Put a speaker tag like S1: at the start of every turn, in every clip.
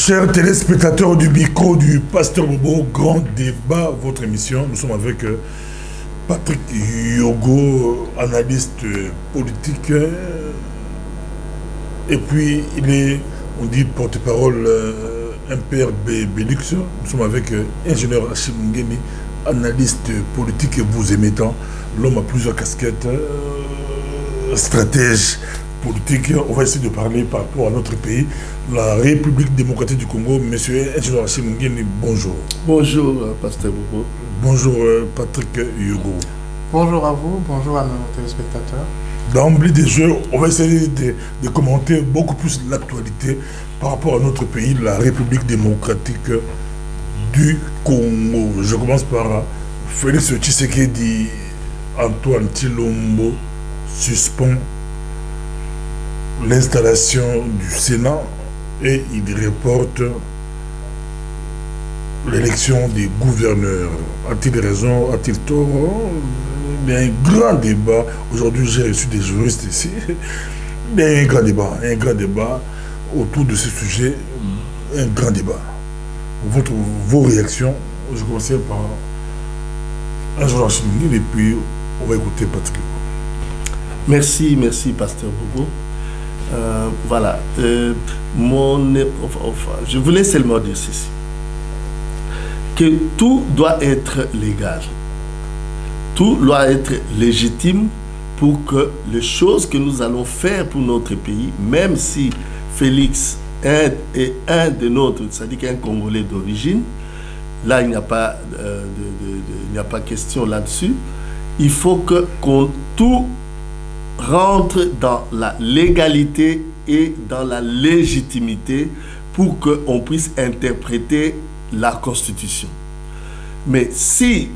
S1: Chers téléspectateurs du micro du Pasteur Bobo, grand débat, votre émission. Nous sommes avec Patrick Yogo, analyste politique. Et puis, il est, on dit, porte-parole MPRB Belux. Nous sommes avec ingénieur Achim Ngeni, analyste politique et vous émettant, l'homme à plusieurs casquettes, stratège politique. On va essayer de parler par rapport à notre pays, la République démocratique du Congo. Monsieur ingénieur Achim Ngeni, bonjour.
S2: Bonjour, Pasteur Bobo.
S1: Bonjour, Patrick Yogo.
S3: Bonjour à vous, bonjour à nos téléspectateurs.
S1: D'emblée des jeux, on va essayer de commenter beaucoup plus l'actualité par rapport à notre pays, la République démocratique du Congo. Je commence par Félix Tshisekedi. Antoine Tshilombo suspend l'installation du Sénat et il reporte l'élection des gouverneurs. A-t-il raison? A-t-il tort? Il y a un grand débat. Aujourd'hui, j'ai reçu des juristes ici. Il y a un grand débat autour de ce sujet. Un grand débat. Vos réactions, je commencerai par un jour en Chimini et puis on va écouter Patrick.
S2: Merci, Pasteur Bobo. Voilà. Je voulais seulement dire ceci. Que tout doit être légal. Tout doit être légitime pour que les choses que nous allons faire pour notre pays, même si Félix est un de nôtres, c'est-à-dire qu'un Congolais d'origine, là il n'y a pas question là-dessus, il faut qu'on tout rentre dans la légalité et dans la légitimité pour qu'on puisse interpréter la Constitution. Mais si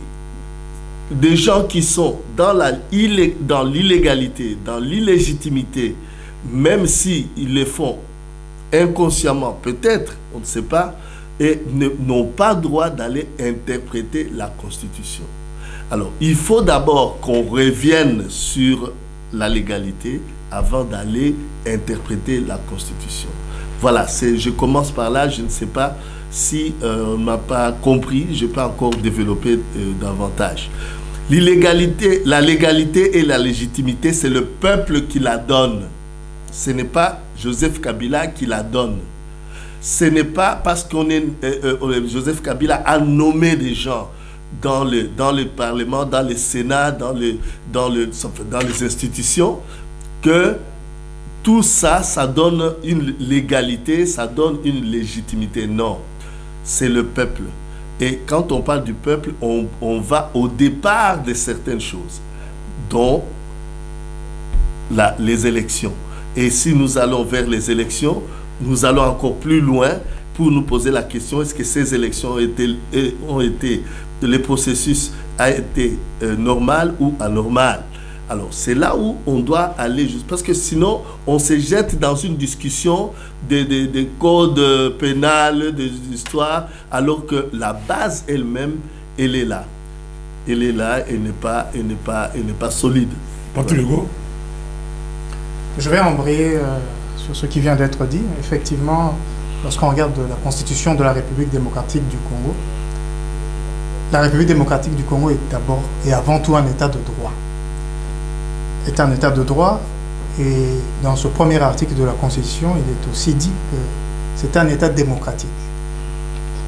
S2: des gens qui sont dans l'illégalité, dans l'illégitimité, même s'ils le font inconsciemment, peut-être, on ne sait pas, et n'ont pas droit d'aller interpréter la Constitution. Alors, il faut d'abord qu'on revienne sur la légalité avant d'aller interpréter la Constitution. Voilà, je commence par là, je ne sais pas si on n'a pas compris, je peux encore développer davantage. L'illégalité, la légalité et la légitimité, c'est le peuple qui la donne. Ce n'est pas Joseph Kabila qui la donne. Ce n'est pas parce qu'on est Joseph Kabila a nommé des gens dans le Parlement, dans le Sénat, dans les institutions, que tout ça, ça donne une légalité, ça donne une légitimité. Non, c'est le peuple. Et quand on parle du peuple, on va au départ de certaines choses, dont les élections. Et si nous allons vers les élections, nous allons encore plus loin pour nous poser la question, est-ce que ces élections ont été le processus a été normal ou anormal? Alors, c'est là où on doit aller, parce que sinon, on se jette dans une discussion des codes pénals, des histoires, alors que la base elle-même, elle est là. Elle est là, elle n'est pas solide.
S1: Patrick Hugo.
S3: Je vais embrayer sur ce qui vient d'être dit. Effectivement, lorsqu'on regarde la constitution de la République démocratique du Congo, la République démocratique du Congo est d'abord et avant tout un état de droit. Est un état de droit, et dans ce premier article de la Constitution, il est aussi dit que c'est un état démocratique.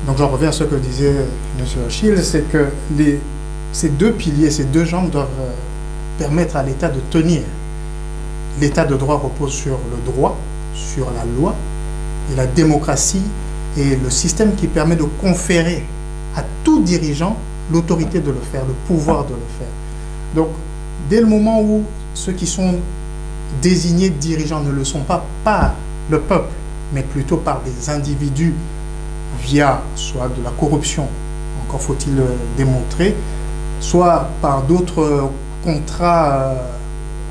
S3: Donc j'en reviens à ce que disait M. Achille, c'est que ces deux piliers, ces deux jambes doivent permettre à l'État de tenir. L'état de droit repose sur le droit, sur la loi, et la démocratie est le système qui permet de conférer à tout dirigeant l'autorité de le faire, le pouvoir de le faire. Donc, dès le moment où ceux qui sont désignés dirigeants ne le sont pas par le peuple, mais plutôt par des individus via soit de la corruption, encore faut-il le démontrer, soit par d'autres contrats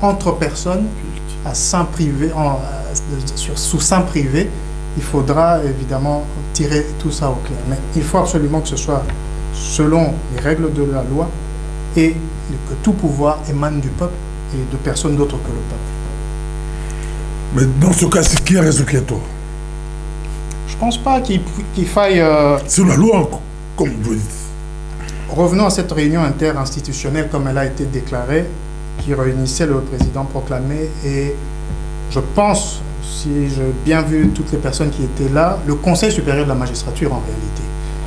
S3: entre personnes à sein privé, sous sein privé, il faudra évidemment tirer tout ça au clair. Mais il faut absolument que ce soit selon les règles de la loi et que tout pouvoir émane du peuple et de personne d'autre que le peuple.
S1: Mais dans ce cas, c'est qui a raison, qui a tort?
S3: Je pense pas qu'il faille...
S1: Sur la loi, comme vous dites.
S3: Revenons à cette réunion interinstitutionnelle comme elle a été déclarée, qui réunissait le président proclamé et je pense, si j'ai bien vu toutes les personnes qui étaient là, le Conseil supérieur de la magistrature en réalité.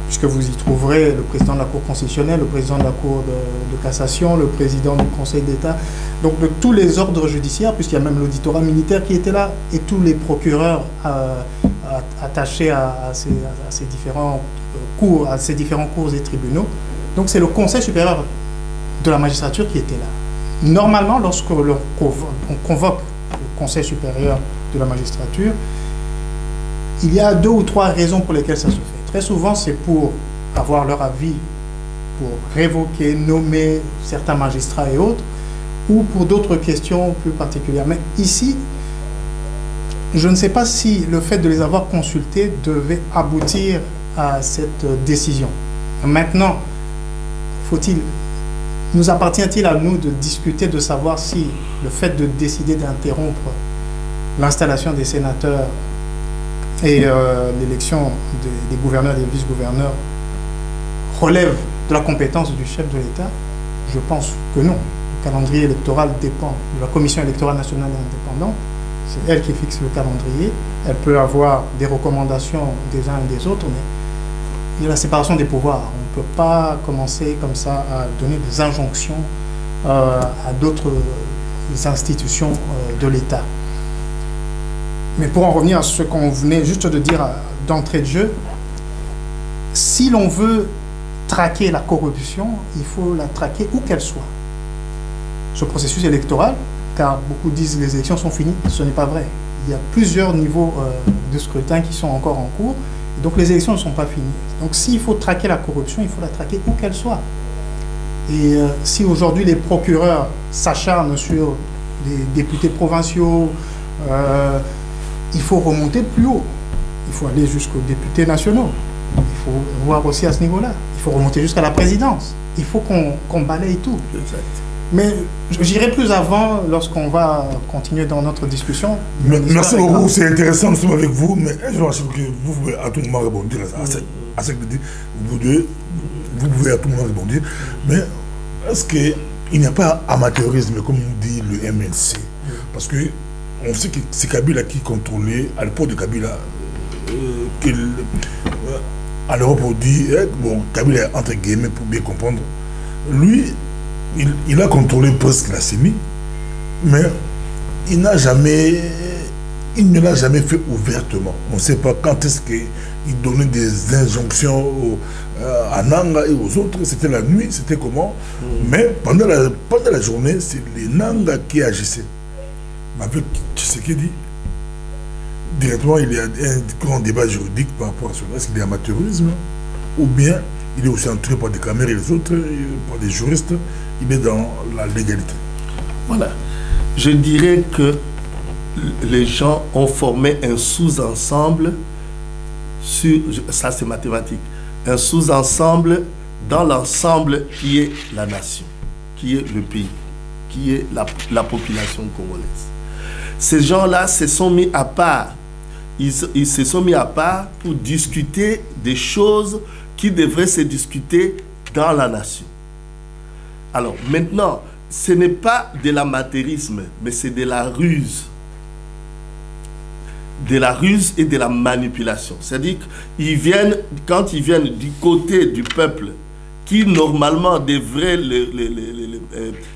S3: Puisque vous y trouverez le président de la Cour constitutionnelle, le président de la Cour de cassation, le président du Conseil d'État, donc de tous les ordres judiciaires, puisqu'il y a même l'auditorat militaire qui était là, et tous les procureurs attachés à ces différents cours, à ces différents cours et tribunaux. Donc c'est le Conseil supérieur de la magistrature qui était là. Normalement, lorsque on convoque le Conseil supérieur de la magistrature, il y a 2 ou 3 raisons pour lesquelles ça se fait. Très souvent, c'est pour avoir leur avis, pour révoquer, nommer certains magistrats et autres, ou pour d'autres questions plus particulières. Mais ici, je ne sais pas si le fait de les avoir consultés devait aboutir à cette décision. Maintenant, nous appartient-il à nous de discuter, de savoir si le fait de décider d'interrompre l'installation des sénateurs et l'élection des gouverneurs et des vice-gouverneurs relève de la compétence du chef de l'État? Je pense que non. Le calendrier électoral dépend de la Commission électorale nationale indépendante. C'est elle qui fixe le calendrier. Elle peut avoir des recommandations des uns et des autres, mais il y a la séparation des pouvoirs. On ne peut pas commencer comme ça à donner des injonctions à d'autres institutions de l'État. Mais pour en revenir à ce qu'on venait juste de dire d'entrée de jeu, si l'on veut traquer la corruption, il faut la traquer où qu'elle soit. Ce processus électoral, car beaucoup disent que les élections sont finies, ce n'est pas vrai. Il y a plusieurs niveaux de scrutin qui sont encore en cours, et donc les élections ne sont pas finies. Donc s'il faut traquer la corruption, il faut la traquer où qu'elle soit. Et si aujourd'hui les procureurs s'acharnent sur les députés provinciaux, il faut remonter plus haut. Il faut aller jusqu'aux députés nationaux. Il faut voir aussi à ce niveau-là. Il faut remonter jusqu'à la présidence. Il faut qu'on balaye tout.
S2: Exact.
S3: Mais j'irai plus avant lorsqu'on va continuer dans notre discussion.
S1: Merci beaucoup, c'est intéressant, nous sommes avec vous, mais je pense que vous pouvez à tout moment rebondir à ce que vous pouvez à tout moment rebondir. Mais est-ce qu'il n'y a pas amateurisme, comme dit le MNC? Parce que on sait que c'est Kabila qui contrôlait, à l'époque de Kabila, à l'Europe on dit, bon, Kabila entre guillemets pour bien comprendre, lui, il a contrôlé presque la CENI, mais il ne l'a jamais fait ouvertement. On ne sait pas quand est-ce qu'il donnait des injonctions à Nanga et aux autres, c'était la nuit, c'était comment. Mais pendant la journée, c'est les Nanga qui agissaient. Mais avec Tshisekedi, directement, il y a un grand débat juridique par rapport à cela. Est-ce qu'il y a amateurisme ou bien il est aussi entouré par des caméras et les autres, par des juristes, il est dans la légalité.
S2: Voilà. Je dirais que les gens ont formé un sous-ensemble sur, ça c'est mathématique, un sous-ensemble dans l'ensemble qui est la nation, qui est le pays, qui est la population congolaise. Ces gens-là se sont mis à part. Ils se sont mis à part pour discuter des choses qui devraient se discuter dans la nation. Alors maintenant, ce n'est pas de l'amateurisme, mais c'est de la ruse. De la ruse et de la manipulation. C'est-à-dire qu'ils viennent, quand ils viennent du côté du peuple, qui normalement devrait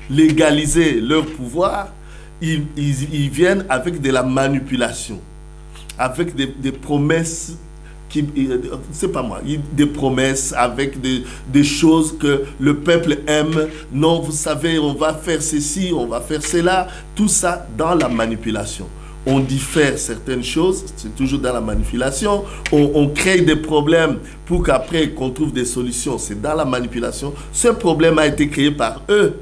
S2: légaliser leur pouvoir, ils viennent avec de la manipulation, avec des promesses, c'est pas moi, des promesses avec des choses que le peuple aime. Non, vous savez, on va faire ceci, on va faire cela. Tout ça dans la manipulation. On diffère certaines choses, c'est toujours dans la manipulation. On crée des problèmes pour qu'après qu'on trouve des solutions, c'est dans la manipulation. Ce problème a été créé par eux.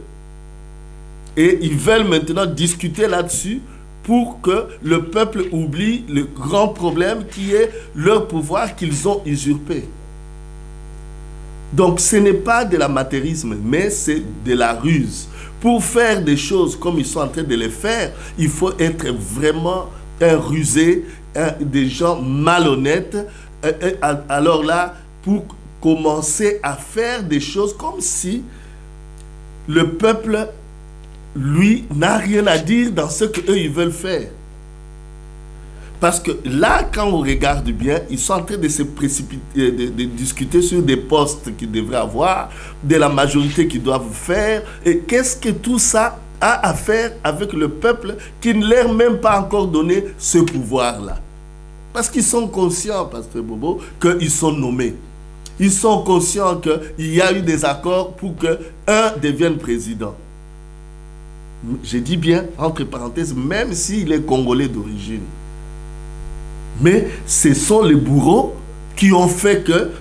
S2: Et ils veulent maintenant discuter là-dessus pour que le peuple oublie le grand problème qui est leur pouvoir qu'ils ont usurpé. Donc ce n'est pas de l'amateurisme, mais c'est de la ruse. Pour faire des choses comme ils sont en train de les faire, il faut être vraiment un rusé, des gens malhonnêtes. Alors là, pour commencer à faire des choses comme si le peuple, lui, n'a rien à dire dans ce qu'eux, ils veulent faire. Parce que là, quand on regarde bien, ils sont en train de se précipiter, de discuter sur des postes qu'ils devraient avoir, de la majorité qu'ils doivent faire. Et qu'est-ce que tout ça a à faire avec le peuple qui ne leur a même pas encore donné ce pouvoir-là? Parce qu'ils sont conscients, Pasteur Bobo, qu'ils sont nommés. Ils sont conscients qu'il y a eu des accords pour qu'un devienne président. Je dis bien, entre parenthèses, même s'il est congolais d'origine. Mais ce sont les bourreaux qui ont fait que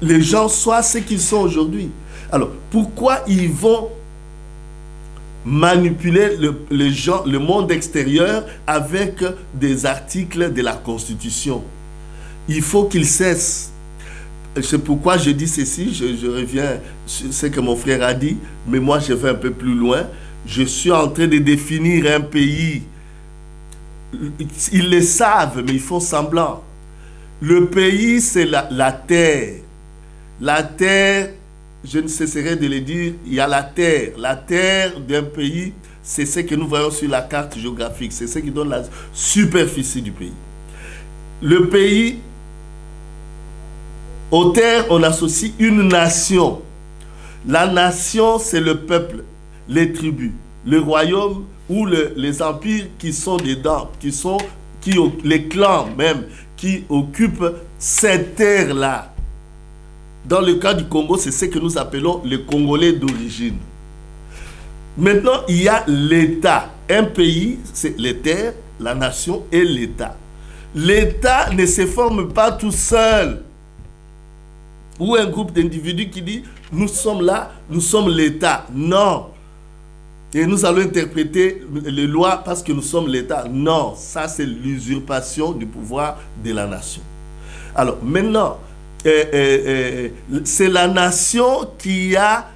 S2: les gens soient ce qu'ils sont aujourd'hui. Alors, pourquoi ils vont manipuler les gens, le monde extérieur avec des articles de la Constitution? Il faut qu'ils cessent. C'est pourquoi je dis ceci, je reviens sur ce que mon frère a dit, mais moi je vais un peu plus loin. Je suis en train de définir un pays. Ils le savent, mais ils font semblant. Le pays, c'est la terre. La terre, je ne cesserai de le dire, il y a la terre. La terre d'un pays, c'est ce que nous voyons sur la carte géographique. C'est ce qui donne la superficie du pays. Le pays, aux terres, on associe une nation. La nation, c'est le peuple, les tribus. Le royaume ou les empires qui sont dedans, les clans même, qui occupent cette terre-là. Dans le cas du Congo, c'est ce que nous appelons les Congolais d'origine. Maintenant, il y a l'État. Un pays, c'est les terres, la nation et l'État. L'État ne se forme pas tout seul. Ou un groupe d'individus qui dit, nous sommes là, nous sommes l'État. Non. Et nous allons interpréter les lois parce que nous sommes l'État. Non, ça c'est l'usurpation du pouvoir de la nation. Alors maintenant, c'est la nation qui a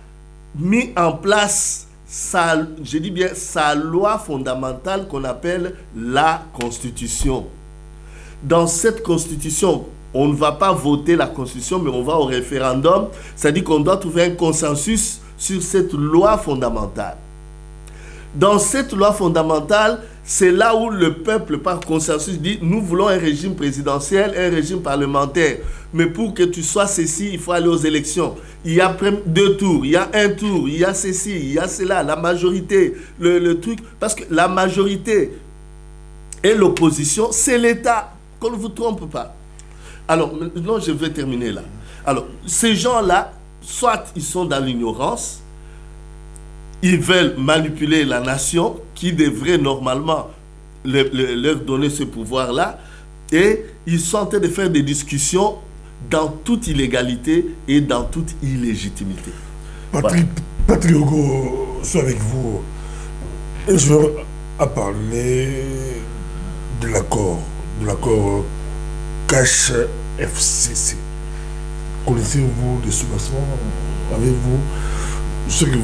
S2: mis en place je dis bien sa loi fondamentale qu'on appelle la Constitution. Dans cette Constitution, on ne va pas voter la Constitution, mais on va au référendum. C'est-à-dire qu'on doit trouver un consensus sur cette loi fondamentale. Dans cette loi fondamentale, c'est là où le peuple, par consensus, dit « Nous voulons un régime présidentiel, un régime parlementaire. Mais pour que tu sois ceci, il faut aller aux élections. Il y a 2 tours, il y a 1 tour, il y a ceci, il y a cela, la majorité, le truc. » Parce que la majorité et l'opposition, c'est l'État. Qu'on ne vous trompe pas. Alors, maintenant, je vais terminer là. Alors, ces gens-là, soit ils sont dans l'ignorance, ils veulent manipuler la nation qui devrait normalement leur donner ce pouvoir-là, et ils sont en train de faire des discussions dans toute illégalité et dans toute illégitimité.
S1: Patrick Hugo, je suis avec vous. Et je veux parler de l'accord CACH-FCC. Connaissez-vous de ce passement? Avez-vous? Je sais que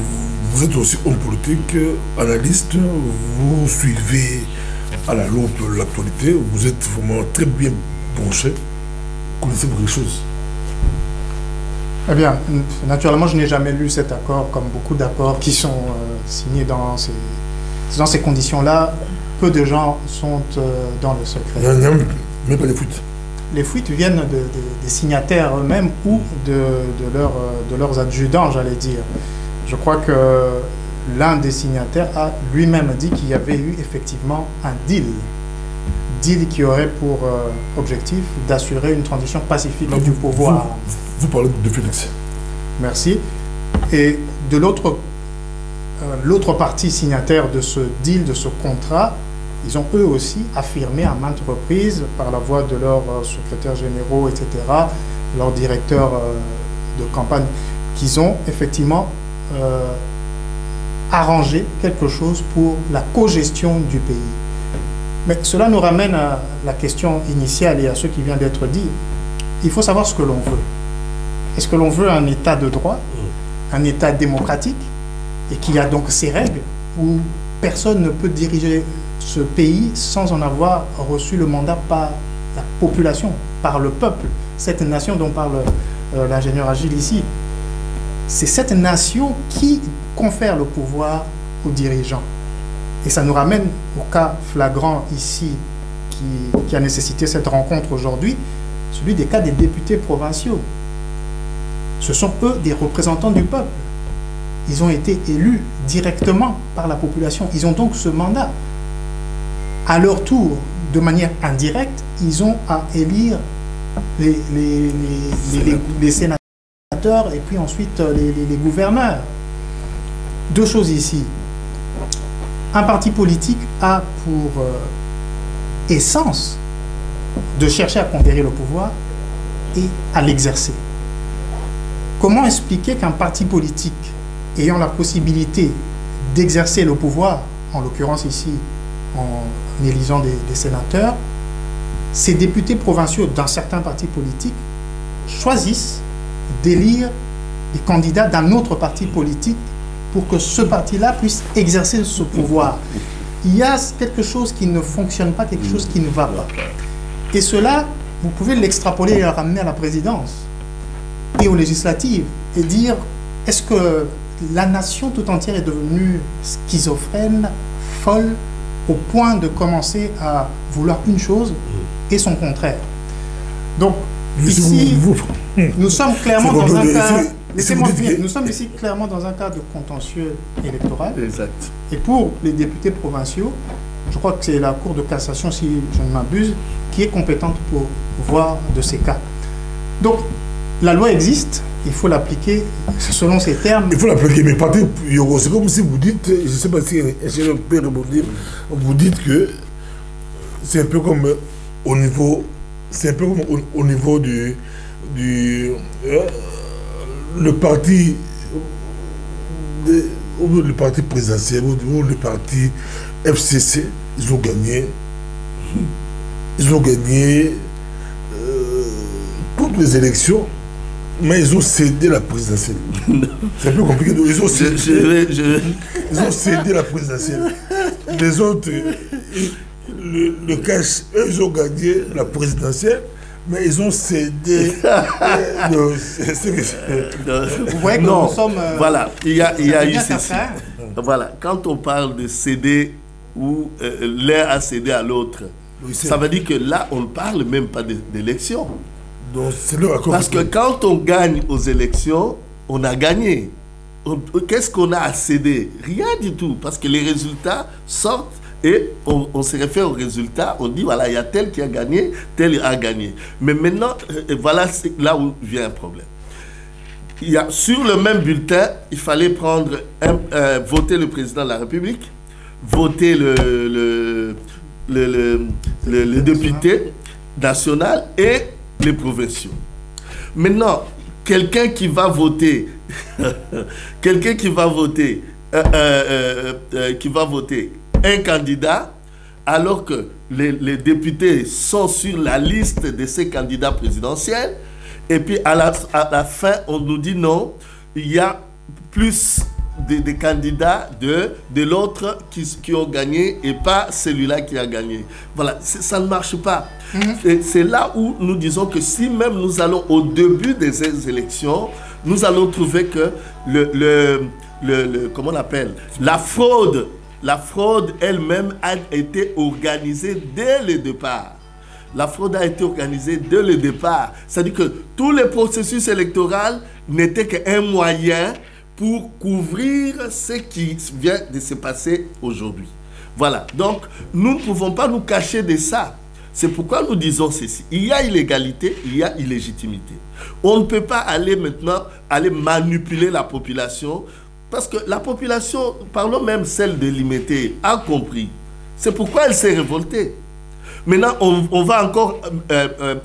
S1: vous êtes aussi homme politique, analyste, vous suivez à la loupe l'actualité, vous êtes vraiment très bien branché. Connaissez-vous quelque chose?
S3: Eh bien, naturellement, je n'ai jamais lu cet accord, comme beaucoup d'accords qui sont signés dans ces conditions-là. Peu de gens sont dans le secret.
S1: Il n'y a même pas les fuites.
S3: Les fuites viennent des signataires eux-mêmes ou de leurs adjudants, j'allais dire. Je crois que l'un des signataires a lui-même dit qu'il y avait eu effectivement un deal qui aurait pour objectif d'assurer une transition pacifique du pouvoir.
S1: Vous parlez de Félix.
S3: Merci. Et de l'autre partie signataire de ce deal, de ce contrat, ils ont eux aussi affirmé à maintes reprises, par la voix de leurs secrétaires généraux, etc., leurs directeurs de campagne, qu'ils ont effectivement arrangé quelque chose pour la cogestion du pays. Mais cela nous ramène à la question initiale et à ce qui vient d'être dit. Il faut savoir ce que l'on veut. Est-ce que l'on veut un État de droit, un État démocratique, et qui a donc ses règles, où personne ne peut diriger ce pays sans en avoir reçu le mandat par la population, par le peuple. Cette nation dont parle l'ingénieur Agile ici, c'est cette nation qui confère le pouvoir aux dirigeants. Et ça nous ramène au cas flagrant ici qui a nécessité cette rencontre aujourd'hui, celui des cas des députés provinciaux. Ce sont eux des représentants du peuple. Ils ont été élus directement par la population. Ils ont donc ce mandat. À leur tour, de manière indirecte, ils ont à élire les sénateurs et puis ensuite les gouverneurs. Deux choses ici. Un parti politique a pour essence de chercher à conquérir le pouvoir et à l'exercer. Comment expliquer qu'un parti politique ayant la possibilité d'exercer le pouvoir, en l'occurrence ici en élisant des sénateurs, ces députés provinciaux d'un certain parti politique choisissent d'élire des candidats d'un autre parti politique pour que ce parti-là puisse exercer ce pouvoir? Il y a quelque chose qui ne fonctionne pas, quelque chose qui ne va pas. Et cela, vous pouvez l'extrapoler et le ramener à la présidence et aux législatives et dire, est-ce que la nation tout entière est devenue schizophrène, folle, au point de commencer à vouloir une chose et son contraire? Donc, ici, nous sommes clairement dans un cas... Laissez-moi finir. Nous sommes ici clairement dans un cas de contentieux électoral.
S2: Exact.
S3: Et pour les députés provinciaux, je crois que c'est la Cour de cassation, si je ne m'abuse, qui est compétente pour voir de ces cas. Donc, la loi existe, il faut l'appliquer selon ses termes.
S1: Il faut l'appliquer, mais c'est comme si vous dites, je ne sais pas si je peux rebondir, vous dites que c'est un peu comme au niveau, le parti présidentiel ou le parti FCC, ils ont gagné toutes les élections, mais ils ont cédé la présidentielle. C'est un peu compliqué. Ils ont cédé la présidentielle. Les autres, le cash, eux, ils ont gagné la présidentielle, mais ils ont cédé.
S3: Vous voyez que nous sommes.
S2: Voilà, il y a eu ceci. Voilà, quand on parle de céder ou l'un a cédé à l'autre, oui, ça veut dire que là, on ne parle même pas d'élection. Parce que quand on gagne aux élections, on a gagné. Qu'est-ce qu'on a à céder? Rien du tout, parce que les résultats sortent. Et on se réfère aux résultats, on dit voilà, il y a tel qui a gagné, tel a gagné. Mais maintenant, voilà là où vient un problème. Sur le même bulletin, il fallait prendre voter le président de la République, voter le député national et les provinciaux. Maintenant, quelqu'un qui va voter, un candidat, alors que les députés sont sur la liste de ces candidats présidentiels, et puis à la fin, on nous dit non, il y a plus de candidats de l'autre qui ont gagné et pas celui-là qui a gagné. Voilà, ça ne marche pas. C'est là où nous disons que si même nous allons au début des élections, nous allons trouver que comment on appelle, la fraude elle-même a été organisée dès le départ. La fraude a été organisée dès le départ. C'est-à-dire que tous les processus électoraux n'étaient qu'un moyen pour couvrir ce qui vient de se passer aujourd'hui. Voilà. Donc, nous ne pouvons pas nous cacher de ça. C'est pourquoi nous disons ceci. Il y a illégalité, il y a illégitimité. On ne peut pas aller maintenant manipuler la population. Parce que la population, parlons même celle de Limité, a compris. C'est pourquoi elle s'est révoltée. Maintenant, on va encore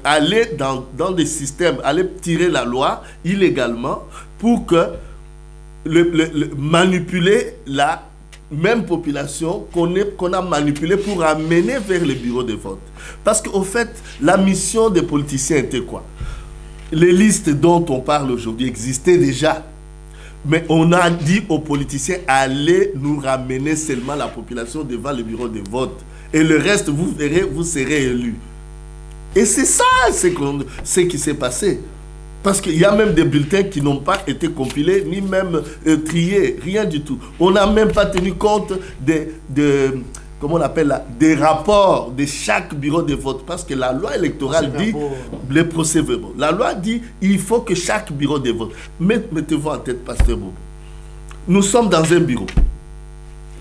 S2: aller dans des systèmes, aller tirer la loi illégalement pour que manipuler la même population qu'on a manipulée pour amener vers les bureaux de vote. Parce qu'au fait, la mission des politiciens était quoi? Les listes dont on parle aujourd'hui existaient déjà. Mais on a dit aux politiciens, allez nous ramener seulement la population devant le bureau de vote. Et le reste, vous verrez, vous serez élus. Et c'est ça ce qui s'est passé. Parce qu'il y a même des bulletins qui n'ont pas été compilés, ni même triés, rien du tout. On n'a même pas tenu compte comment on appelle là, des rapports de chaque bureau de vote. Parce que la loi électorale dit, les procès-verbaux, la loi dit, il faut que chaque bureau de vote, mettez-vous en tête, Pasteur Bobo. Nous sommes dans un bureau.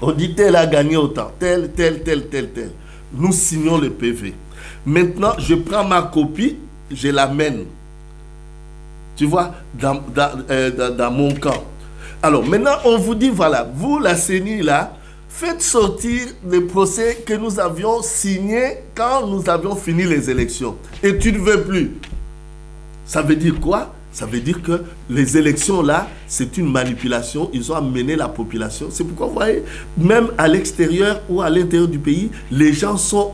S2: On dit tel a gagné autant, tel. Nous signons le PV. Maintenant, je prends ma copie, je l'amène. Tu vois, dans mon camp. Alors, maintenant, on vous dit, voilà, vous, la CENI, là, faites sortir les procès que nous avions signés quand nous avions fini les élections. Et tu ne veux plus. Ça veut dire quoi? Ça veut dire que les élections, là, c'est une manipulation. Ils ont amené la population. C'est pourquoi, vous voyez, même à l'extérieur ou à l'intérieur du pays, les gens sont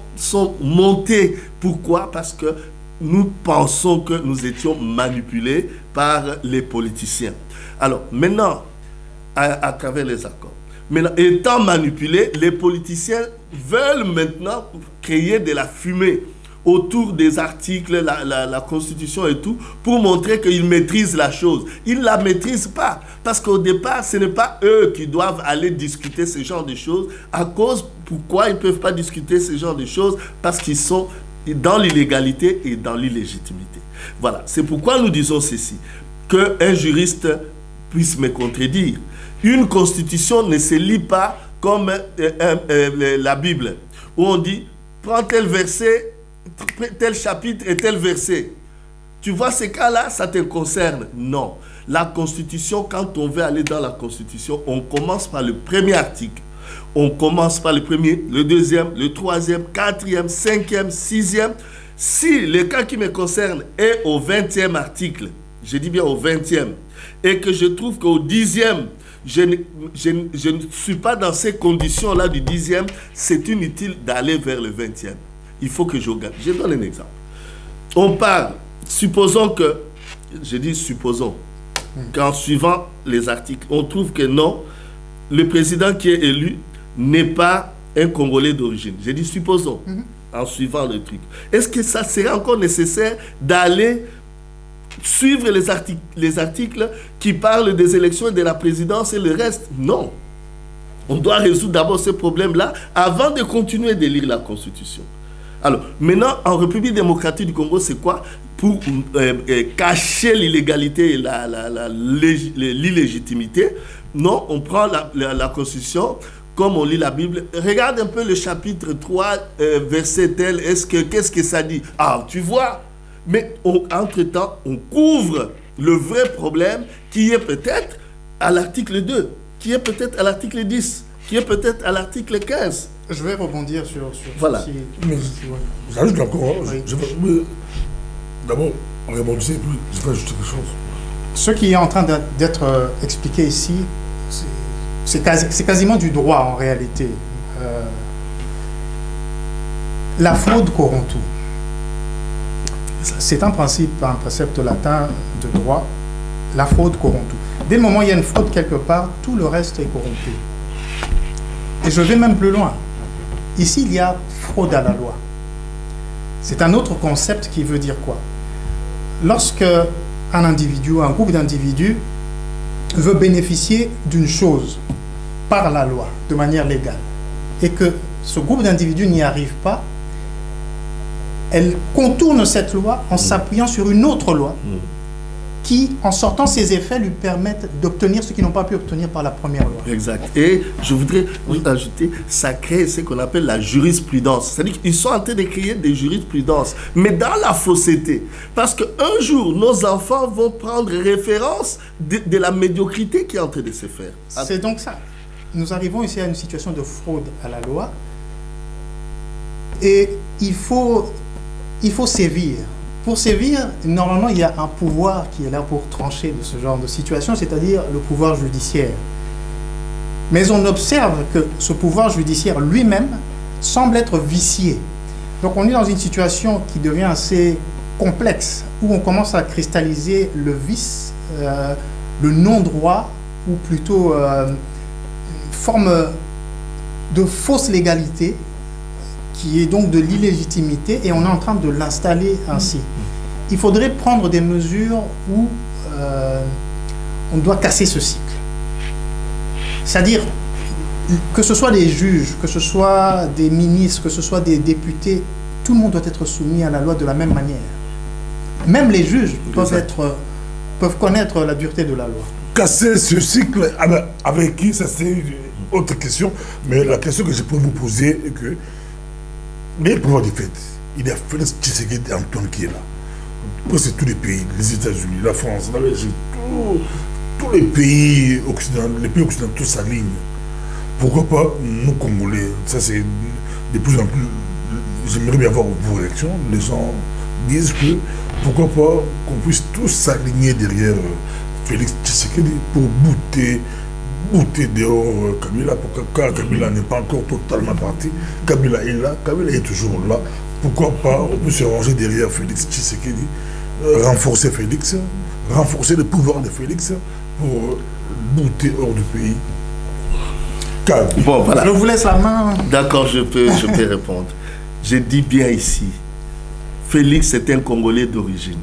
S2: montés. Pourquoi? Parce que nous pensons que nous étions manipulés par les politiciens. Alors, maintenant, à travers les accords, maintenant, étant manipulés, les politiciens veulent maintenant créer de la fumée autour des articles, la Constitution et tout, pour montrer qu'ils maîtrisent la chose. Ils ne la maîtrisent pas, parce qu'au départ, ce n'est pas eux qui doivent aller discuter ce genre de choses. À cause, pourquoi ils ne peuvent pas discuter ce genre de choses? Parce qu'ils sont dans l'illégalité et dans l'illégitimité. Voilà, c'est pourquoi nous disons ceci, qu'un juriste puisse me contredire. Une constitution ne se lit pas comme la Bible, où on dit, prends tel verset, tel chapitre et tel verset. Tu vois ces cas-là, ça te concerne? Non. La Constitution, quand on veut aller dans la Constitution, on commence par le premier article. On commence par le premier, le deuxième, le troisième, quatrième, cinquième, sixième. Si le cas qui me concerne est au 20e article, je dis bien au 20e, et que je trouve qu'au 10e, je ne suis pas dans ces conditions-là du 10e, c'est inutile d'aller vers le 20e. Il faut que je regarde. Je donne un exemple. On parle, supposons que, je dis supposons, qu'en suivant les articles, on trouve que non, le président qui est élu n'est pas un Congolais d'origine. Je dis supposons, en suivant le truc. Est-ce que ça serait encore nécessaire d'aller suivre les articles qui parlent des élections et de la présidence et le reste? Non. On doit résoudre d'abord ce problème-là avant de continuer de lire la Constitution. Alors, maintenant, en République démocratique du Congo, c'est quoi? Pour cacher l'illégalité et l'illégitimité, non, on prend la Constitution, comme on lit la Bible. Regarde un peu le chapitre 3, verset tel, qu'est-ce que ça dit? Ah, tu vois? Mais entre-temps, on couvre le vrai problème qui est peut-être à l'article 2, qui est peut-être à l'article 10, qui est peut-être à l'article 15.
S3: Je vais rebondir sur
S2: voilà.
S3: Ceci.
S1: Mais j'ajoute encore, oui. D'abord, on rebondissait, puis je vais ajouter quelque chose.
S3: Ce qui est en train d'être expliqué ici, c'est quasiment du droit en réalité. La fraude corrompt tout. C'est un précepte latin de droit. La fraude corrompt tout. Dès le moment où il y a une fraude quelque part, tout le reste est corrompu. Et je vais même plus loin. Ici, il y a fraude à la loi. C'est un autre concept qui veut dire quoi? Lorsque un individu, un groupe d'individus veut bénéficier d'une chose par la loi, de manière légale, et que ce groupe d'individus n'y arrive pas, elle contourne cette loi en s'appuyant sur une autre loi qui, en sortant ses effets, lui permettent d'obtenir ce qu'ils n'ont pas pu obtenir par la première loi.
S2: Exact. Et je voudrais ajouter, ça crée ce qu'on appelle la jurisprudence. C'est-à-dire qu'ils sont en train de créer des jurisprudences, mais dans la fausseté. Parce qu'un jour, nos enfants vont prendre référence de la médiocrité qui est en train de se faire.
S3: C'est donc ça. Nous arrivons ici à une situation de fraude à la loi. Et il faut sévir. Pour sévir, normalement, il y a un pouvoir qui est là pour trancher de ce genre de situation, c'est-à-dire le pouvoir judiciaire. Mais on observe que ce pouvoir judiciaire lui-même semble être vicié. Donc on est dans une situation qui devient assez complexe, où on commence à cristalliser le vice, le non-droit ou plutôt une forme de fausse légalité, qui est donc de l'illégitimité, et on est en train de l'installer ainsi. Il faudrait prendre des mesures où on doit casser ce cycle. C'est-à-dire, que ce soit des juges, que ce soit des ministres, que ce soit des députés, tout le monde doit être soumis à la loi de la même manière. Même les juges peuvent connaître la dureté de la loi.
S1: Casser ce cycle, avec qui, ça c'est une autre question, mais la question que je peux vous poser est que, mais pour du fait, il y a Félix Tshisekedi Antoine qui est là. Presque tous les pays, les États-Unis, la France, la Belgique, tous les pays occidentaux s'alignent. Pourquoi pas nous Congolais? Ça c'est de plus en plus. J'aimerais bien voir vos réactions. Les gens disent que pourquoi pas qu'on puisse tous s'aligner derrière Félix Tshisekedi pour bouter dehors Kabila, car Kabila n'est pas encore totalement parti. Kabila est là, Kabila est toujours là. Pourquoi pas on peut se ranger derrière Félix Tshisekedi, renforcer Félix, renforcer le pouvoir de Félix pour bouter hors du pays.
S2: Bon, voilà.
S3: Je vous laisse la main.
S2: D'accord, je peux répondre. Je dis bien ici, Félix est un Congolais d'origine.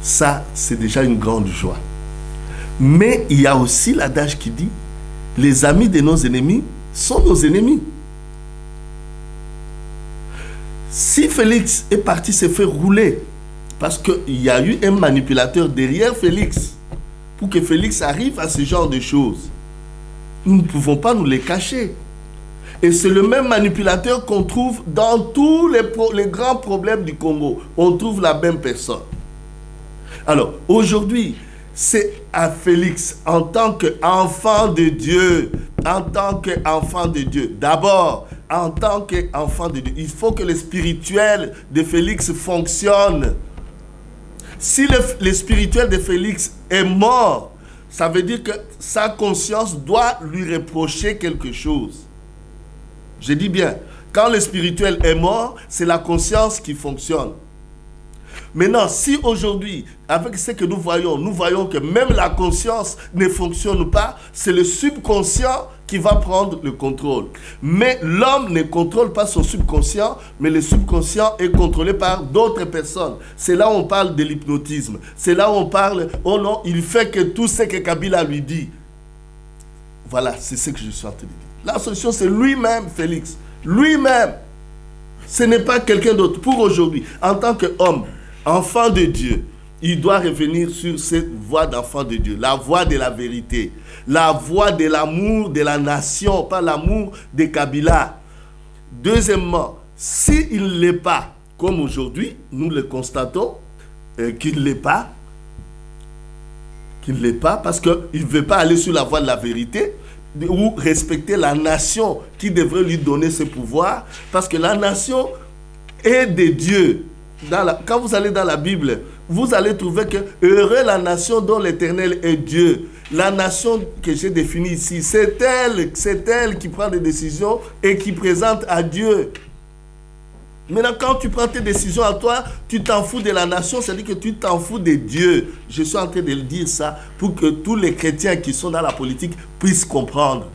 S2: Ça, c'est déjà une grande joie. Mais il y a aussi l'adage qui dit, les amis de nos ennemis sont nos ennemis. Si Félix est parti se faire rouler, parce qu'il y a eu un manipulateur derrière Félix, pour que Félix arrive à ce genre de choses, nous ne pouvons pas nous les cacher. Et c'est le même manipulateur qu'on trouve dans tous les grands problèmes du Congo. On trouve la même personne. Alors, aujourd'hui, c'est à Félix, en tant qu'enfant de Dieu, d'abord, en tant qu'enfant de Dieu, il faut que le spirituel de Félix fonctionne. Si le spirituel de Félix est mort, ça veut dire que sa conscience doit lui reprocher quelque chose. Je dis bien, quand le spirituel est mort, c'est la conscience qui fonctionne. Maintenant, si aujourd'hui, avec ce que nous voyons que même la conscience ne fonctionne pas, c'est le subconscient qui va prendre le contrôle. Mais l'homme ne contrôle pas son subconscient, mais le subconscient est contrôlé par d'autres personnes. C'est là où on parle de l'hypnotisme. C'est là où on parle, oh non, il fait que tout ce que Kabila lui dit. Voilà, c'est ce que je suis en train de dire. La solution, c'est lui-même, Félix. Lui-même. Ce n'est pas quelqu'un d'autre. Pour aujourd'hui, en tant qu'homme, enfant de Dieu, il doit revenir sur cette voie d'enfant de Dieu, la voie de la vérité, la voie de l'amour de la nation, pas l'amour de Kabila. Deuxièmement, s'il ne l'est pas, comme aujourd'hui, nous le constatons, qu'il ne l'est pas, parce qu'il ne veut pas aller sur la voie de la vérité, ou respecter la nation qui devrait lui donner ce pouvoir, parce que la nation est de Dieu. Quand vous allez dans la Bible, vous allez trouver que heureux la nation dont l'Éternel est Dieu. La nation que j'ai définie ici, c'est elle qui prend des décisions et qui présente à Dieu. Maintenant, quand tu prends tes décisions à toi, tu t'en fous de la nation, c'est-à-dire que tu t'en fous de Dieu. Je suis en train de le dire ça pour que tous les chrétiens qui sont dans la politique puissent comprendre.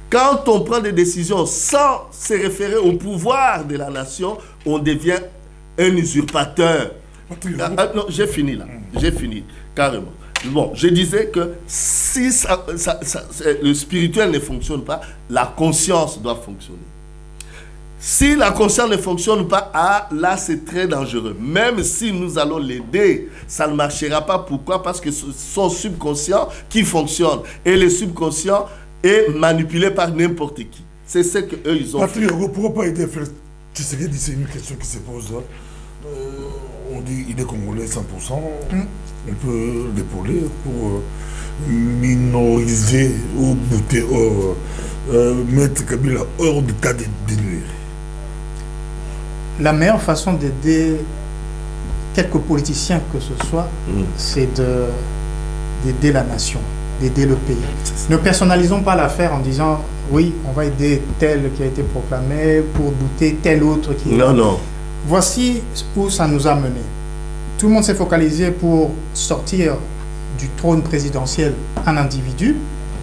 S2: Quand on prend des décisions sans se référer au pouvoir de la nation, on devient un usurpateur. Non, j'ai fini là. J'ai fini, carrément. Bon, je disais que si le spirituel ne fonctionne pas, la conscience doit fonctionner. Si la conscience ne fonctionne pas, là c'est très dangereux. Même si nous allons l'aider, ça ne marchera pas. Pourquoi? Parce que c'est son subconscient qui fonctionne. Et le subconscient est manipulé par n'importe qui. C'est ce qu'eux, ils ont
S1: fait. Pourquoi pas aider Félix Tshisekedi? C'est une question qui se pose là. On dit qu'il est congolais 100%. On peut l'épauler pour minoriser ou bouter hors, mettre Kabila hors du cas de nuire.
S3: La meilleure façon d'aider quelques politiciens que ce soit, c'est d'aider la nation, d'aider le pays. Ne personnalisons pas l'affaire en disant oui, on va aider tel qui a été proclamé pour bouter tel autre qui...
S2: Non.
S3: Voici où ça nous a mené. Tout le monde s'est focalisé pour sortir du trône présidentiel un individu,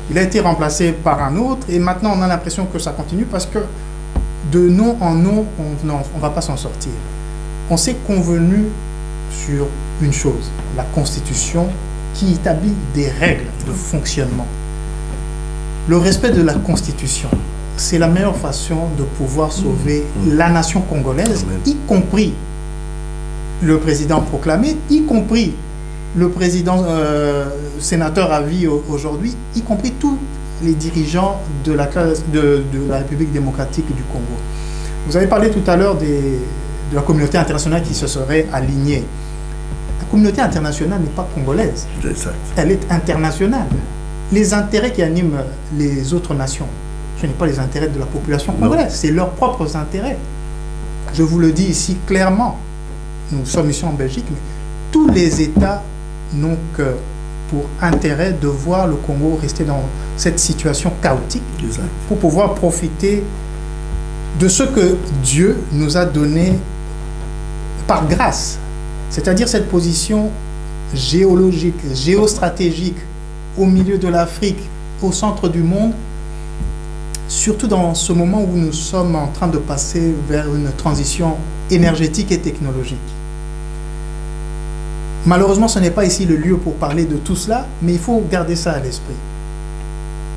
S3: il a été remplacé par un autre, et maintenant on a l'impression que ça continue parce que de nom en nom, on ne va pas s'en sortir. On s'est convenu sur une chose, la Constitution qui établit des règles de fonctionnement. Le respect de la Constitution, c'est la meilleure façon de pouvoir sauver la nation congolaise, y compris le président proclamé, y compris le président sénateur à vie aujourd'hui, y compris tous les dirigeants de la République démocratique du Congo. Vous avez parlé tout à l'heure de la communauté internationale qui se serait alignée. La communauté internationale n'est pas congolaise.
S2: Exact.
S3: Elle est internationale. Les intérêts qui animent les autres nations, ce n'est pas les intérêts de la population congolaise, c'est leurs propres intérêts. Je vous le dis ici clairement. Nous sommes ici en Belgique, mais tous les États n'ont que pour intérêt de voir le Congo rester dans cette situation chaotique pour pouvoir profiter de ce que Dieu nous a donné par grâce, c'est-à-dire cette position géologique, géostratégique au milieu de l'Afrique, au centre du monde, surtout dans ce moment où nous sommes en train de passer vers une transition énergétique et technologique. Malheureusement, ce n'est pas ici le lieu pour parler de tout cela, mais il faut garder ça à l'esprit.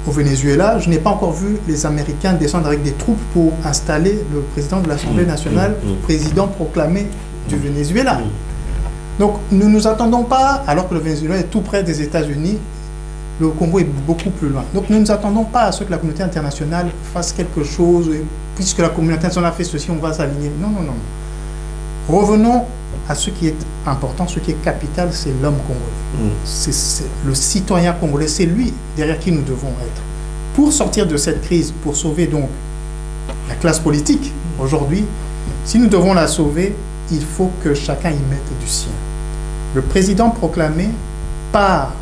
S3: Au Venezuela, je n'ai pas encore vu les Américains descendre avec des troupes pour installer le président de l'Assemblée nationale, président proclamé du Venezuela. Donc, nous ne nous attendons pas, alors que le Venezuela est tout près des États-Unis, le Congo est beaucoup plus loin. Donc, nous ne nous attendons pas à ce que la communauté internationale fasse quelque chose, et puisque la communauté internationale a fait ceci, on va s'aligner. Non, non, non. Revenons à ce qui est important, ce qui est capital, c'est l'homme congolais. C'est le citoyen congolais, c'est lui derrière qui nous devons être. Pour sortir de cette crise, pour sauver donc la classe politique, aujourd'hui, si nous devons la sauver, il faut que chacun y mette du sien. Le président proclamé, par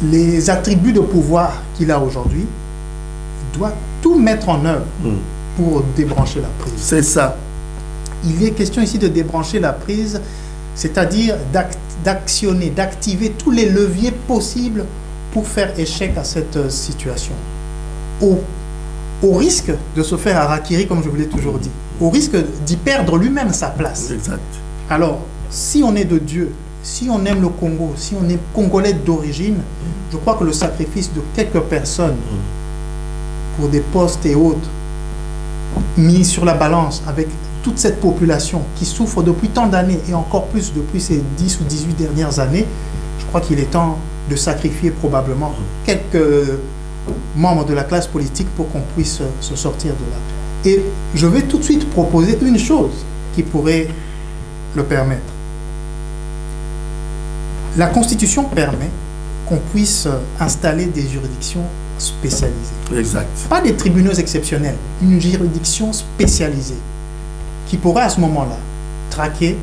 S3: les attributs de pouvoir qu'il a aujourd'hui, doit tout mettre en œuvre pour débrancher la prise.
S2: C'est ça.
S3: Il est question ici de débrancher la prise, c'est-à-dire d'actionner, d'activer tous les leviers possibles pour faire échec à cette situation. Au risque de se faire harakiri, comme je vous l'ai toujours dit, au risque d'y perdre lui-même sa place.
S2: Exact.
S3: Alors, si on est de Dieu, si on aime le Congo, si on est Congolais d'origine, je crois que le sacrifice de quelques personnes pour des postes et autres, mis sur la balance avec toute cette population qui souffre depuis tant d'années et encore plus depuis ces 10 ou 18 dernières années, je crois qu'il est temps de sacrifier probablement quelques membres de la classe politique pour qu'on puisse se sortir de là. Et je vais tout de suite proposer une chose qui pourrait le permettre. La Constitution permet qu'on puisse installer des juridictions spécialisées.
S2: Exact.
S3: Pas des tribunaux exceptionnels, une juridiction spécialisée qui pourrait à ce moment-là traquer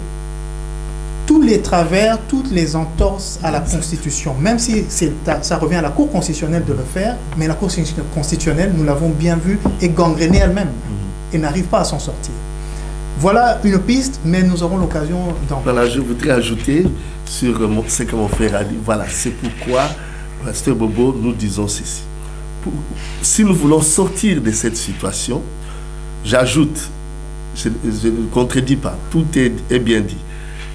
S3: tous les travers, toutes les entorses à la Constitution, même si ça revient à la Cour constitutionnelle de le faire, mais la Cour constitutionnelle, nous l'avons bien vu, est gangrénée elle-même et n'arrive pas à s'en sortir. Voilà une piste, mais nous aurons l'occasion d'en parler.
S2: Voilà, je voudrais ajouter sur ce que mon frère a dit. Voilà, c'est pourquoi, Pasteur Bobo, nous disons ceci. Si nous voulons sortir de cette situation, j'ajoute, je ne contredis pas, tout est bien dit,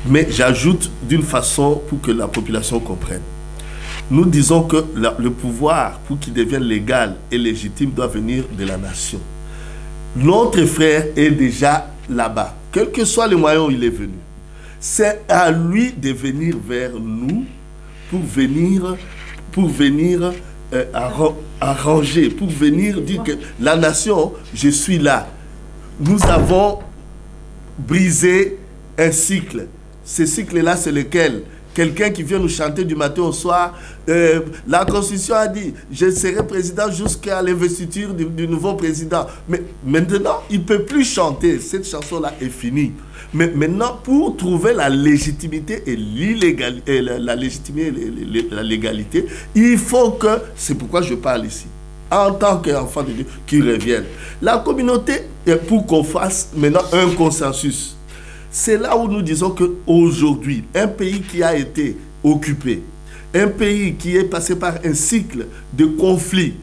S2: mais j'ajoute d'une façon pour que la population comprenne. Nous disons que le pouvoir, pour qu'il devienne légal et légitime, doit venir de la nation. Notre frère est déjà là-bas. Quel que soit le moyen où il est venu, c'est à lui de venir vers nous pour venir arranger, pour venir dire que la nation, je suis là. Nous avons brisé un cycle. Ce cycle-là, c'est lequel? Quelqu'un qui vient nous chanter du matin au soir. La Constitution a dit, je serai président jusqu'à l'investiture du nouveau président. Mais maintenant, il ne peut plus chanter. Cette chanson-là est finie. Mais maintenant, pour trouver la légitimité et l'illégalité, la légalité, il faut que, c'est pourquoi je parle ici, en tant qu'enfant de Dieu, qu'il revienne. La communauté, pour qu'on fasse maintenant un consensus, c'est là où nous disons qu'aujourd'hui, un pays qui a été occupé, un pays qui est passé par un cycle de conflits,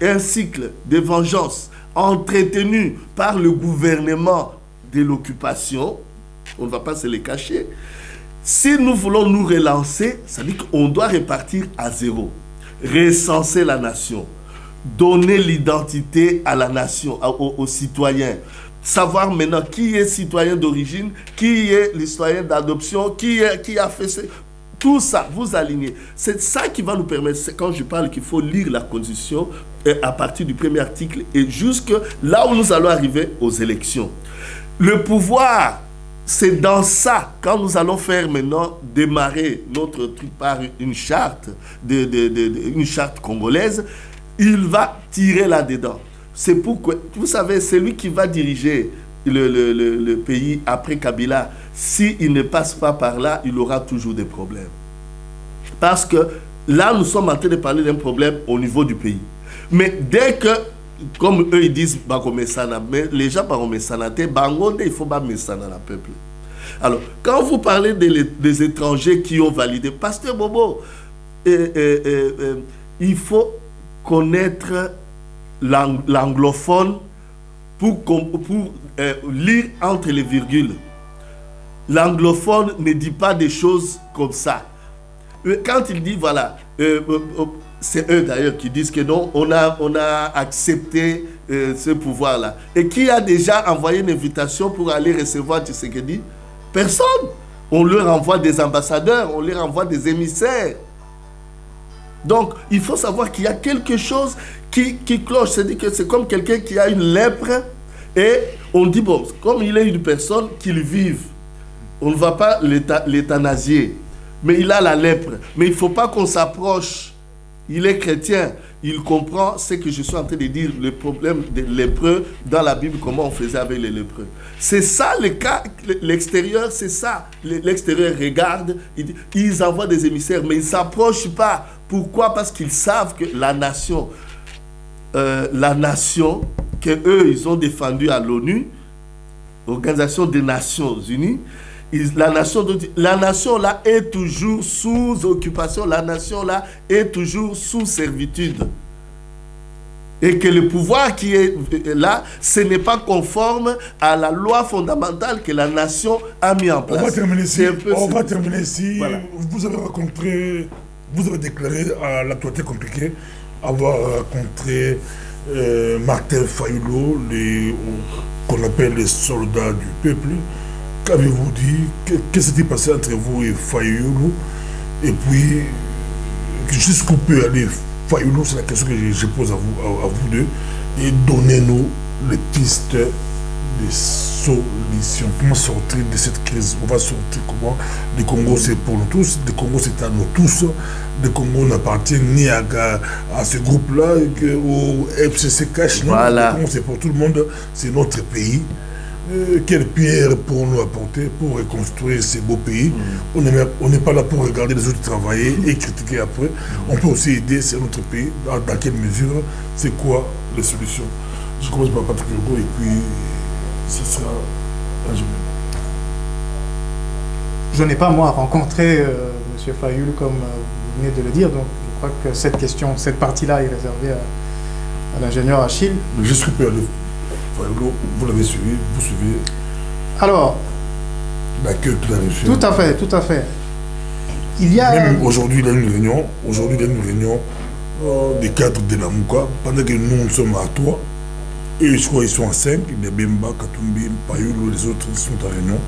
S2: un cycle de vengeance entretenu par le gouvernement de l'occupation, on ne va pas se les cacher. Si nous voulons nous relancer, ça veut dire qu'on doit repartir à zéro, recenser la nation, donner l'identité à la nation, aux citoyens, savoir maintenant qui est citoyen d'origine, qui est le citoyen d'adoption, qui a fait ce... Tout ça, vous alignez. C'est ça qui va nous permettre, quand je parle qu'il faut lire la Constitution à partir du premier article et jusque là où nous allons arriver aux élections. Le pouvoir, c'est dans ça, quand nous allons faire maintenant démarrer notre truc par une charte, une charte congolaise, il va tirer là-dedans. C'est pourquoi, vous savez, c'est lui qui va diriger le pays après Kabila. S'il ne passe pas par là, il aura toujours des problèmes. Parce que là, nous sommes en train de parler d'un problème au niveau du pays. Mais dès que, comme eux ils disent, mais les gens parlent Messana, il faut pas Messana la peuple. Alors, quand vous parlez des étrangers qui ont validé, Pasteur Bobo, il faut connaître l'anglophone pour lire entre les virgules. L'anglophone ne dit pas des choses comme ça. Quand il dit, voilà, c'est eux d'ailleurs qui disent que non, on a accepté ce pouvoir-là. Et qui a déjà envoyé une invitation pour aller recevoir Tshisekedi? Personne. On leur envoie des ambassadeurs, on leur envoie des émissaires. Donc, il faut savoir qu'il y a quelque chose qui cloche. C'est-à-dire que c'est comme quelqu'un qui a une lèpre et on dit, bon, comme il est une personne qu'il vive, on ne va pas l'euthanasier, mais il a la lèpre. Mais il ne faut pas qu'on s'approche. Il est chrétien, il comprend ce que je suis en train de dire, le problème des lépreux dans la Bible, comment on faisait avec les lépreux. C'est ça le cas, l'extérieur, c'est ça. L'extérieur regarde, ils envoient des émissaires, mais ils ne s'approchent pas. Pourquoi? Parce qu'ils savent que la nation qu'eux, ils ont défendue à l'ONU, Organisation des Nations Unies, la nation là est toujours sous occupation, la nation là est toujours sous servitude. Et que le pouvoir qui est là, ce n'est pas conforme à la loi fondamentale que la nation a mis en place.
S1: On va terminer ici. Voilà. Vous avez déclaré à l'actualité compliquée avoir rencontré Martin Fayulu, qu'on appelle les soldats du peuple. Qu'avez-vous dit? Qu'est-ce qui s'est passé entre vous et Fayulu? Et puis, jusqu'où peut aller Fayulu? C'est la question que je pose à vous deux. Et donnez-nous les pistes de solutions. Comment sortir de cette crise? On va sortir comment? Le Congo, c'est pour nous tous. Le Congo, c'est à nous tous. Le Congo n'appartient ni à ce groupe-là, au FCC Cash. Voilà. Le Congo, c'est pour tout le monde. C'est notre pays. Quelle pierre pour nous apporter pour reconstruire ces beaux pays? On n'est pas là pour regarder les autres travailler et critiquer après. On peut aussi aider, c'est notre pays. Dans quelle mesure? C'est quoi les solutions? Je commence par Patrick Hugo et puis ce sera un jour.
S3: Je n'ai pas, moi, rencontré M. Fayulu comme vous venez de le dire, donc je crois que cette question, cette partie-là est réservée à l'ingénieur Achille.
S1: Je suis peu allé. Vous l'avez suivi, vous suivez.
S3: Alors, tout à fait, tout à fait. Il y a...
S1: Même aujourd'hui, il y a une réunion. Aujourd'hui, il y a une réunion des cadres de la Mouka. Pendant que nous sommes à 3, et je crois qu'ils sont à 5. Il y a Bemba, Katumbi, Payulu, les autres sont en réunion.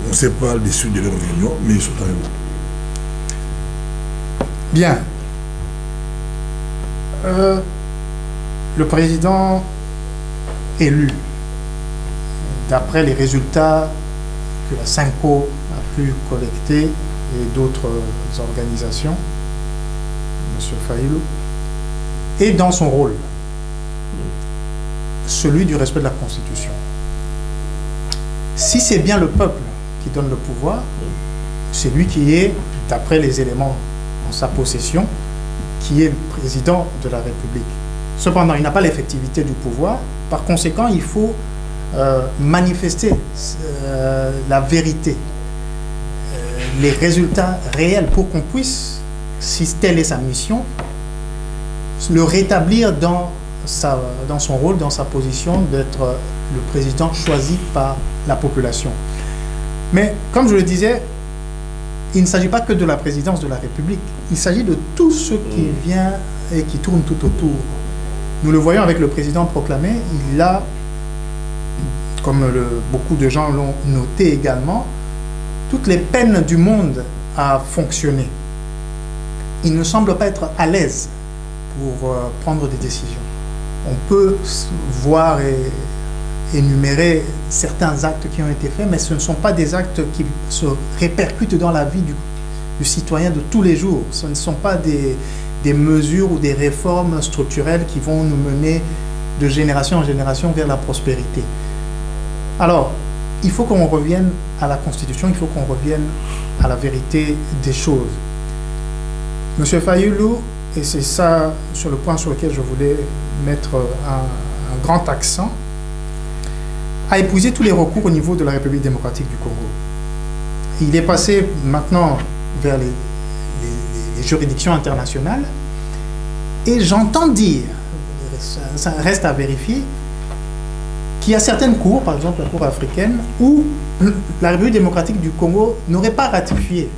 S1: On ne sait pas l'issue de leur réunion, mais ils sont en réunion.
S3: Bien. Le président élu, d'après les résultats que la SYNCO a pu collecter et d'autres organisations, M. Fayulu, est dans son rôle, celui du respect de la Constitution. Si c'est bien le peuple qui donne le pouvoir, c'est lui qui est, d'après les éléments en sa possession, qui est le président de la République. Cependant, il n'a pas l'effectivité du pouvoir. Par conséquent, il faut manifester la vérité les résultats réels pour qu'on puisse, si telle est sa mission, le rétablir dans son rôle, dans sa position d'être le président choisi par la population. Mais comme je le disais, il ne s'agit pas que de la présidence de la République, il s'agit de tout ce qui vient et qui tourne tout autour. Nous le voyons avec le président proclamé, il a, comme beaucoup de gens l'ont noté également, toutes les peines du monde à fonctionner. Il ne semble pas être à l'aise pour prendre des décisions. On peut voir et énumérer certains actes qui ont été faits, mais ce ne sont pas des actes qui se répercutent dans la vie du citoyen de tous les jours. Ce ne sont pas des mesures ou des réformes structurelles qui vont nous mener de génération en génération vers la prospérité. Alors, il faut qu'on revienne à la Constitution, il faut qu'on revienne à la vérité des choses. Monsieur Fayulu, et c'est ça sur le point sur lequel je voulais mettre un grand accent, a épousé tous les recours au niveau de la République démocratique du Congo. Il est passé maintenant vers les juridictions internationales et j'entends dire, ça reste à vérifier, qu'il y a certaines cours, par exemple la Cour africaine, où la République démocratique du Congo n'aurait pas ratifié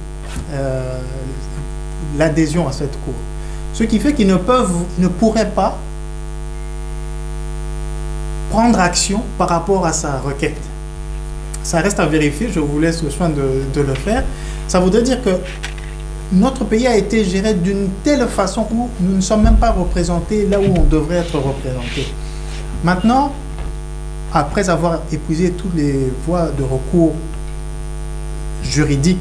S3: l'adhésion à cette Cour. Ce qui fait qu'ils ne pourraient pas prendre action par rapport à sa requête. Ça reste à vérifier, je vous laisse le soin de le faire. Ça voudrait dire que notre pays a été géré d'une telle façon où nous ne sommes même pas représentés là où on devrait être représentés. Maintenant, après avoir épuisé toutes les voies de recours juridiques,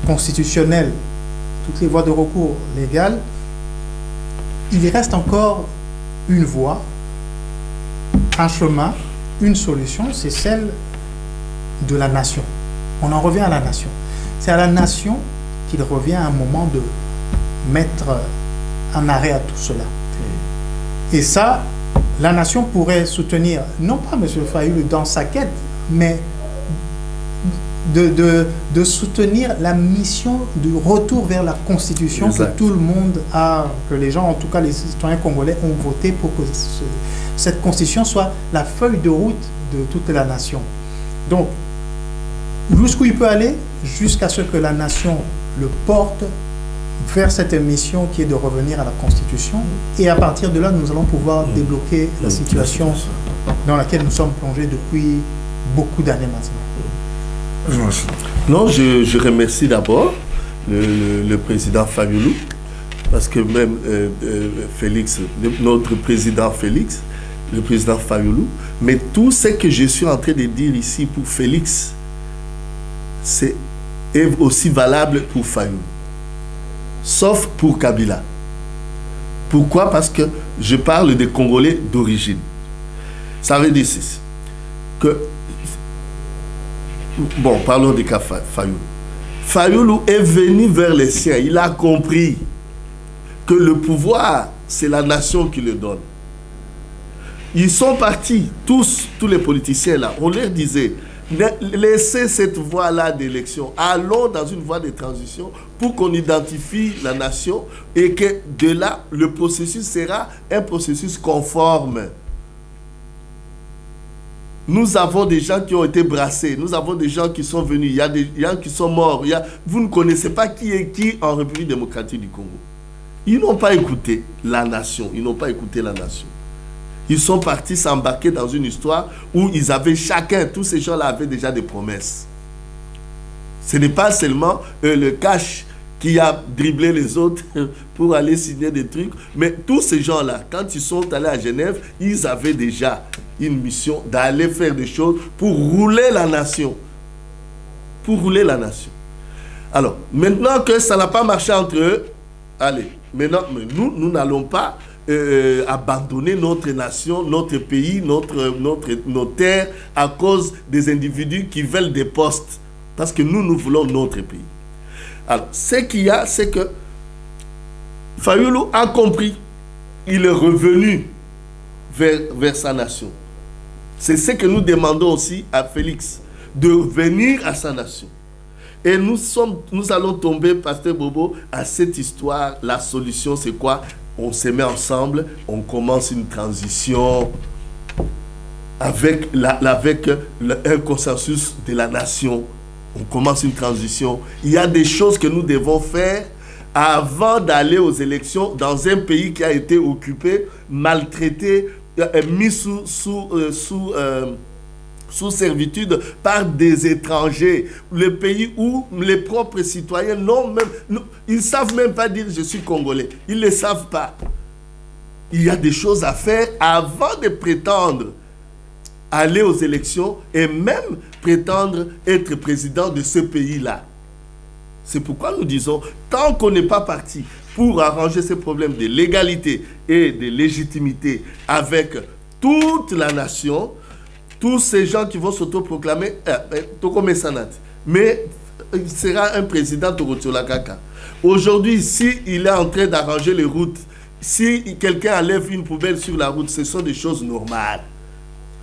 S3: constitutionnelles, toutes les voies de recours légales, il reste encore une voie, un chemin, une solution, c'est celle de la nation. On en revient à la nation. C'est à la nation qu'il revient à un moment de mettre un arrêt à tout cela. Et ça, la nation pourrait soutenir, non pas M. Fayulu dans sa quête, mais de soutenir la mission du retour vers la Constitution que tout le monde a, que les gens, en tout cas les citoyens congolais, ont voté pour que cette Constitution soit la feuille de route de toute la nation. Donc, jusqu'où il peut aller, jusqu'à ce que la nation le porte vers cette mission qui est de revenir à la Constitution. Et à partir de là, nous allons pouvoir débloquer la situation dans laquelle nous sommes plongés depuis beaucoup d'années maintenant.
S2: Non, je remercie d'abord le président Fayulu, parce que même Félix, notre président Félix, le président Fayulu, mais tout ce que je suis en train de dire ici pour Félix, c'est aussi valable pour Fayulu, sauf pour Kabila. Pourquoi? Parce que je parle des Congolais d'origine. Ça veut dire ceci, que, bon, parlons des cas Fayulu. Fayulu est venu vers les siens, il a compris que le pouvoir, c'est la nation qui le donne. Ils sont partis, tous les politiciens là, on leur disait, laissez cette voie-là d'élection, allons dans une voie de transition pour qu'on identifie la nation et que de là, le processus sera un processus conforme. Nous avons des gens qui ont été brassés, nous avons des gens qui sont venus, il y a des gens qui sont morts, vous ne connaissez pas qui est qui en République démocratique du Congo. Ils n'ont pas écouté la nation, ils n'ont pas écouté la nation. Ils sont partis s'embarquer dans une histoire où ils avaient chacun, tous ces gens-là avaient déjà des promesses. Ce n'est pas seulement le cash qui a dribblé les autres pour aller signer des trucs, mais tous ces gens-là, quand ils sont allés à Genève, ils avaient déjà une mission d'aller faire des choses pour rouler la nation. Pour rouler la nation. Alors, maintenant que ça n'a pas marché entre eux, allez, maintenant, nous n'allons pas abandonner notre nation, notre pays, nos terres à cause des individus qui veulent des postes. Parce que nous voulons notre pays. Alors, ce qu'il y a, c'est que Fayulu a compris. Il est revenu vers sa nation. C'est ce que nous demandons aussi à Félix, de venir à sa nation. Et nous allons tomber, Pasteur Bobo, à cette histoire. La solution, c'est quoi? On se met ensemble, on commence une transition avec un consensus de la nation. On commence une transition. Il y a des choses que nous devons faire avant d'aller aux élections dans un pays qui a été occupé, maltraité, mis sous servitude par des étrangers. Le pays où les propres citoyens ils ne savent même pas dire je suis congolais. Ils ne le savent pas. Il y a des choses à faire avant de prétendre aller aux élections et même prétendre être président de ce pays-là. C'est pourquoi nous disons, tant qu'on n'est pas parti pour arranger ces problèmes de légalité et de légitimité avec toute la nation, tous ces gens qui vont s'autoproclamer, mais il sera un président Tokotolakaka. Aujourd'hui, s'il est en train d'arranger les routes, si quelqu'un enlève une poubelle sur la route, ce sont des choses normales.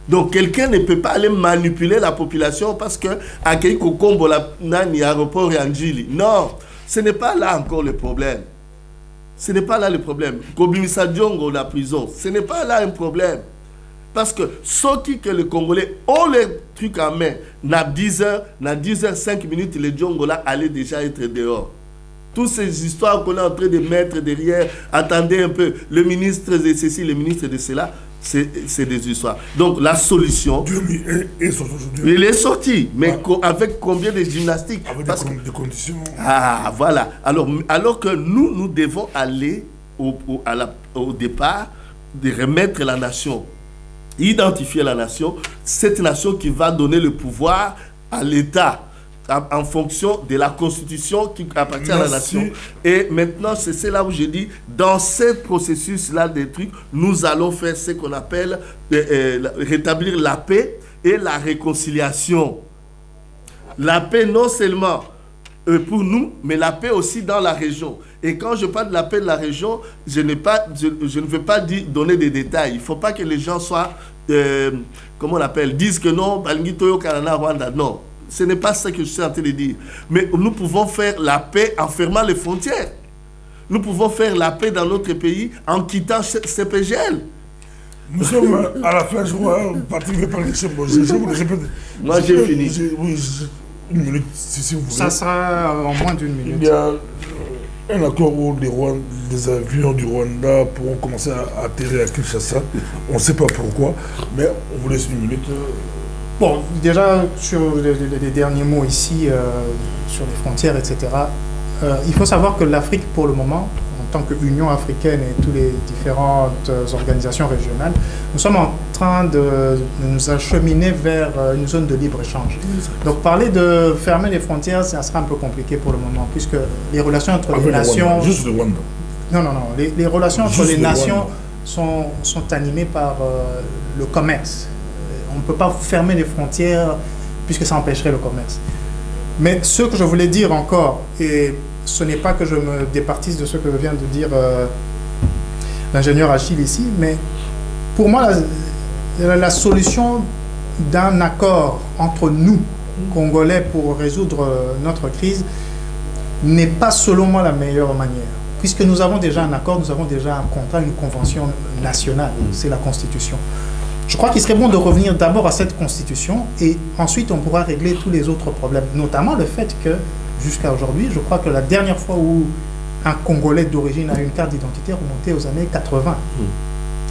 S2: Donc quelqu'un ne peut pas aller manipuler la population parce que à Keiko-Kombo, Nani, aéroport et Anjili. Non, ce n'est pas là encore le problème. Ce n'est pas là le problème. Kobimisa Diongo, la prison, ce n'est pas là un problème. Parce que ceux que les Congolais ont les trucs en main, dans 10h, 5 minutes, les Diongola allaient déjà être dehors. Toutes ces histoires qu'on est en train de mettre derrière, attendez un peu, le ministre de ceci, le ministre de cela, c'est des histoires. Donc la solution... Il est sorti, mais avec combien de gymnastiques?
S1: Avec des conditions.
S2: Ah, voilà. Alors que nous devons aller au départ de remettre la nation, identifier la nation, cette nation qui va donner le pouvoir à l'État en fonction de la constitution qui appartient à la nation. Et maintenant, c'est là où je dis, dans ce processus-là des trucs, nous allons faire ce qu'on appelle rétablir la paix et la réconciliation. La paix non seulement pour nous, mais la paix aussi dans la région. Et quand je parle de la paix de la région, je ne veux pas donner des détails. Il ne faut pas que les gens soient, comment on appelle, disent que non, Balingi Toyo Kanana Rwanda, non. Ce n'est pas ça que je suis en train de dire. Mais nous pouvons faire la paix en fermant les frontières. Nous pouvons faire la paix dans notre pays en quittant CPGL.
S1: Nous sommes à la fin, je vois, le parti veut parler de ce projet.
S2: Moi, j'ai fini.
S1: Oui, une minute, si vous voulez.
S3: Ça sera en moins d'une minute.
S1: Il y a un accord où les avions du Rwanda pourront commencer à atterrir à Kinshasa. On ne sait pas pourquoi, mais on vous laisse une minute.
S3: Bon, déjà, sur les derniers mots ici, sur les frontières, etc., il faut savoir que l'Afrique, pour le moment, en tant qu'Union africaine et toutes les différentes organisations régionales, nous sommes en train de nous acheminer vers une zone de libre-échange. Donc, parler de fermer les frontières, ça sera un peu compliqué pour le moment, puisque les relations entre les nations...
S1: Juste le Rwanda.
S3: Non. Les relations entre les nations sont animées par le commerce. On ne peut pas fermer les frontières puisque ça empêcherait le commerce. Mais ce que je voulais dire encore, et ce n'est pas que je me départisse de ce que vient de dire l'ingénieur Achille ici, mais pour moi, la solution d'un accord entre nous, Congolais, pour résoudre notre crise, n'est pas selon moi la meilleure manière. Puisque nous avons déjà un accord, nous avons déjà un contrat, une convention nationale, c'est la Constitution. Je crois qu'il serait bon de revenir d'abord à cette constitution et ensuite on pourra régler tous les autres problèmes, notamment le fait que jusqu'à aujourd'hui, je crois que la dernière fois où un Congolais d'origine a une carte d'identité remontait aux années 80.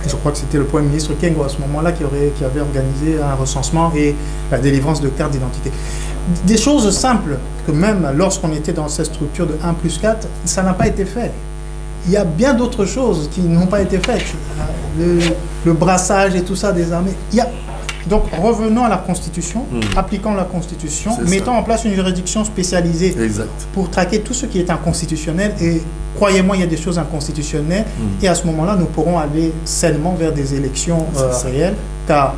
S3: Et je crois que c'était le Premier ministre Kengo à ce moment-là qui avait organisé un recensement et la délivrance de cartes d'identité. Des choses simples que même lorsqu'on était dans cette structure de 1+4, ça n'a pas été fait. Il y a bien d'autres choses qui n'ont pas été faites. Le brassage et tout ça des armées. Donc revenons à la Constitution, appliquons la Constitution, mettons en place une juridiction spécialisée pour traquer tout ce qui est inconstitutionnel. Et croyez-moi, il y a des choses inconstitutionnelles. Et à ce moment-là, nous pourrons aller sainement vers des élections réelles. Car,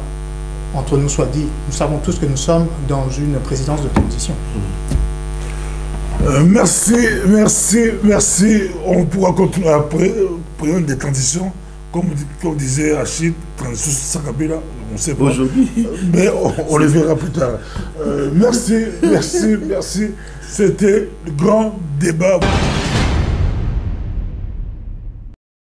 S3: entre nous soit dit, nous savons tous que nous sommes dans une présidence de transition.
S1: Merci. On pourra continuer après, période de transition, comme disait Achille, transition sans Kabila, on ne sait pas.
S2: Aujourd'hui.
S1: Mais on le verra plus tard. Merci, merci, merci. C'était le grand débat.